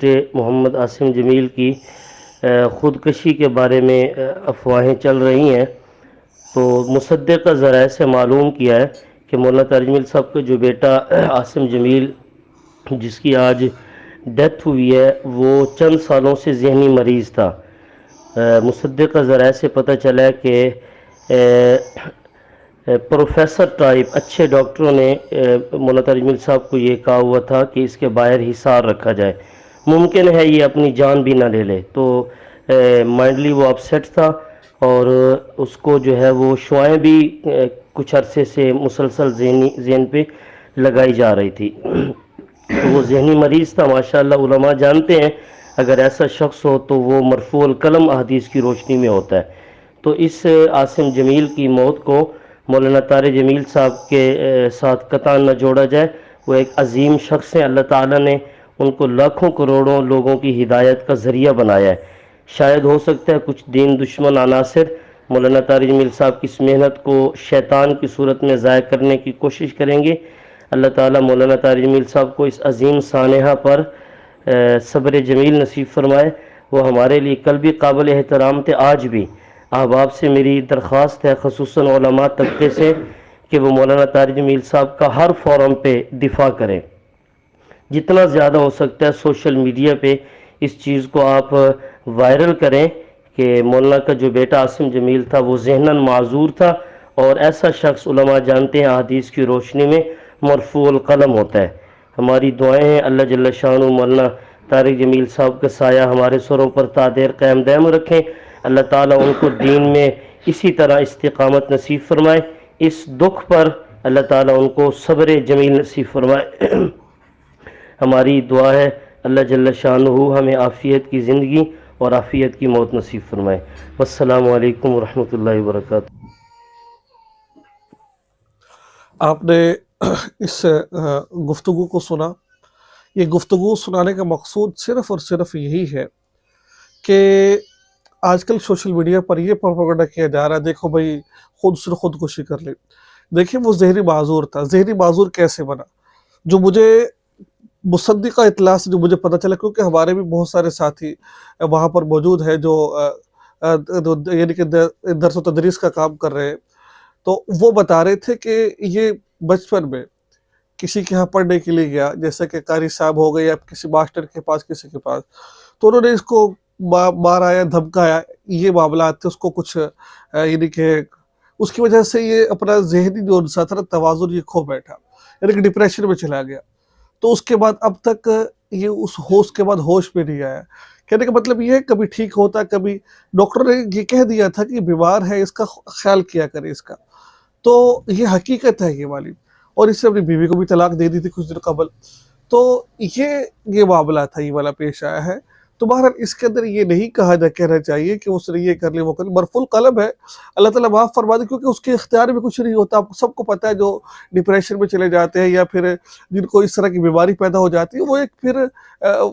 بیٹے محمد عاصم جمیل کی خودکشی کے بارے میں افواہیں چل رہی ہیں، تو مصدقہ ذرائع سے معلوم کیا ہے کہ مولانا طارق جمیل صاحب کا جو بیٹا عاصم جمیل جس کی آج ڈیتھ ہوئی ہے، وہ چند سالوں سے ذہنی مریض تھا۔ مصدقہ ذرائع سے پتہ چلا ہے کہ پروفیسر ٹائپ اچھے ڈاکٹروں نے مولانا طارق جمیل صاحب کو یہ کہا ہوا تھا کہ اس کے باہر حصار رکھا جائے، ممکن ہے یہ اپنی جان بھی نہ لے لے، تو مائنڈلی وہ اپسیٹ تھا، اور اس کو جو ہے وہ شعائیں بھی کچھ عرصے سے مسلسل ذہن پہ لگائی جا رہی تھی، تو وہ ذہنی مریض تھا۔ ماشاءاللہ علماء جانتے ہیں اگر ایسا شخص ہو تو وہ مرفوع القلم احادیث کی روشنی میں ہوتا ہے، تو اس عاصم جمیل کی موت کو مولانا طارق جمیل صاحب کے ساتھ قطعا نہ جوڑا جائے۔ وہ ایک عظیم شخص ہیں، اللہ تعالیٰ نے ان کو لاکھوں کروڑوں لوگوں کی ہدایت کا ذریعہ بنایا ہے۔ شاید ہو سکتا ہے کچھ دین دشمن عناصر مولانا طارق جمیل صاحب کی اس محنت کو شیطان کی صورت میں ضائع کرنے کی کوشش کریں گے۔ اللہ تعالیٰ مولانا طارق جمیل صاحب کو اس عظیم سانحہ پر صبر جمیل نصیب فرمائے۔ وہ ہمارے لیے کل بھی قابل احترام تھے، آج بھی۔ احباب سے میری درخواست ہے، خصوصاً علماء طبقے سے، کہ وہ مولانا طارق جمیل صاحب کا ہر فورم پہ دفاع کریں، جتنا زیادہ ہو سکتا ہے سوشل میڈیا پہ اس چیز کو آپ وائرل کریں کہ مولانا کا جو بیٹا عاصم جمیل تھا وہ ذہناً معذور تھا، اور ایسا شخص علماء جانتے ہیں حدیث کی روشنی میں مرفوع القلم ہوتا ہے۔ ہماری دعائیں ہیں اللہ جل شانہ مولانا طارق جمیل صاحب کا سایہ ہمارے سروں پر تا دیر قائم دائم رکھیں، اللہ تعالیٰ ان کو دین میں اسی طرح استقامت نصیب فرمائے، اس دکھ پر اللہ تعالیٰ ان کو صبر جمیل نصیب فرمائے۔ ہماری دعا ہے اللہ جل شانہ ہمیں عافیت کی زندگی اور عافیت کی موت نصیب فرمائے۔ والسلام علیکم ورحمۃ اللہ وبرکاتہ۔ آپ نے اس گفتگو کو سنا۔ یہ گفتگو سنانے کا مقصود صرف اور صرف یہی ہے کہ آج کل سوشل میڈیا پر یہ پروپیگنڈا کیا جا رہا ہے، دیکھو بھائی خود سے خودکشی کر لی۔ دیکھیں وہ ذہنی معذور تھا۔ ذہنی معذور کیسے بنا؟ جو مجھے مصدقہ اطلاع سے جو مجھے پتہ چلا، کیونکہ ہمارے بھی بہت سارے ساتھی وہاں پر موجود ہیں جو یعنی کہ درس و تدریس کا کام کر رہے ہیں، تو وہ بتا رہے تھے کہ یہ بچپن میں کسی کے ہاں پڑھنے کے لیے گیا، جیسے کہ قاری صاحب ہو گئے یا کسی ماسٹر کے پاس، کسی کے پاس، تو انہوں نے اس کو مارا یا دھمکایا، یہ معاملات تھے۔ اس کو کچھ یعنی کہ اس کی وجہ سے یہ اپنا ذہنی جو سطرت توازن یہ کھو بیٹھا، یعنی کہ ڈپریشن میں چلا گیا۔ تو اس کے بعد اب تک یہ اس کے بعد ہوش میں نہیں آیا۔ کہنے کا مطلب یہ ہے کبھی ٹھیک ہوتا، کبھی ڈاکٹر نے یہ کہہ دیا تھا کہ بیمار ہے، اس کا خیال کیا کرے اس کا۔ تو یہ حقیقت ہے یہ والی، اور اس سے اپنی بیوی کو بھی طلاق دے دی تھی کچھ دن قبل۔ تو یہ معاملہ تھا، یہ والا پیش آیا ہے۔ تو بہرحال اس کے اندر یہ نہیں کہنا چاہیے کہ اس نے یہ کر لی وہ کر لی، مرفوع القلم ہے، اللہ تعالیٰ معاف فرما دے، کیونکہ اس کے اختیار میں کچھ نہیں ہوتا۔ آپ سب کو پتہ ہے جو ڈپریشن میں چلے جاتے ہیں یا پھر جن کو اس طرح کی بیماری پیدا ہو جاتی ہے، وہ ایک پھر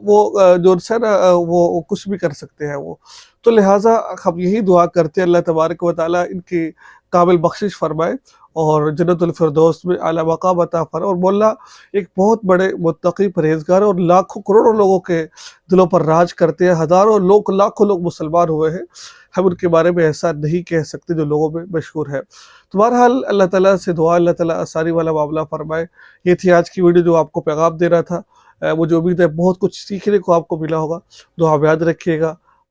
وہ جو ہے نا وہ کچھ بھی کر سکتے ہیں وہ۔ تو لہٰذا ہم یہی دعا کرتے ہیں اللہ تبارک و تعالیٰ ان کی قابل بخشش فرمائے اور جنت الفردوس میں اعلیٰ مقام عطا فرمائے۔ اور مولا ایک بہت بڑے متقی پرہیزگار اور لاکھوں کروڑوں لوگوں کے دلوں پر راج کرتے ہیں، ہزاروں لوگ لاکھوں لوگ مسلمان ہوئے ہیں، ہم ان کے بارے میں ایسا نہیں کہہ سکتے جو لوگوں میں مشہور ہے۔ تو بہرحال اللہ تعالیٰ سے دعا اللہ تعالیٰ آسانی والا معاملہ فرمائے۔ یہ تھی آج کی ویڈیو جو آپ کو پیغام دے رہا تھا۔ مجھے امید ہے بہت کچھ سیکھنے کو آپ کو ملا ہوگا۔ دعا میں یاد رکھیے گا۔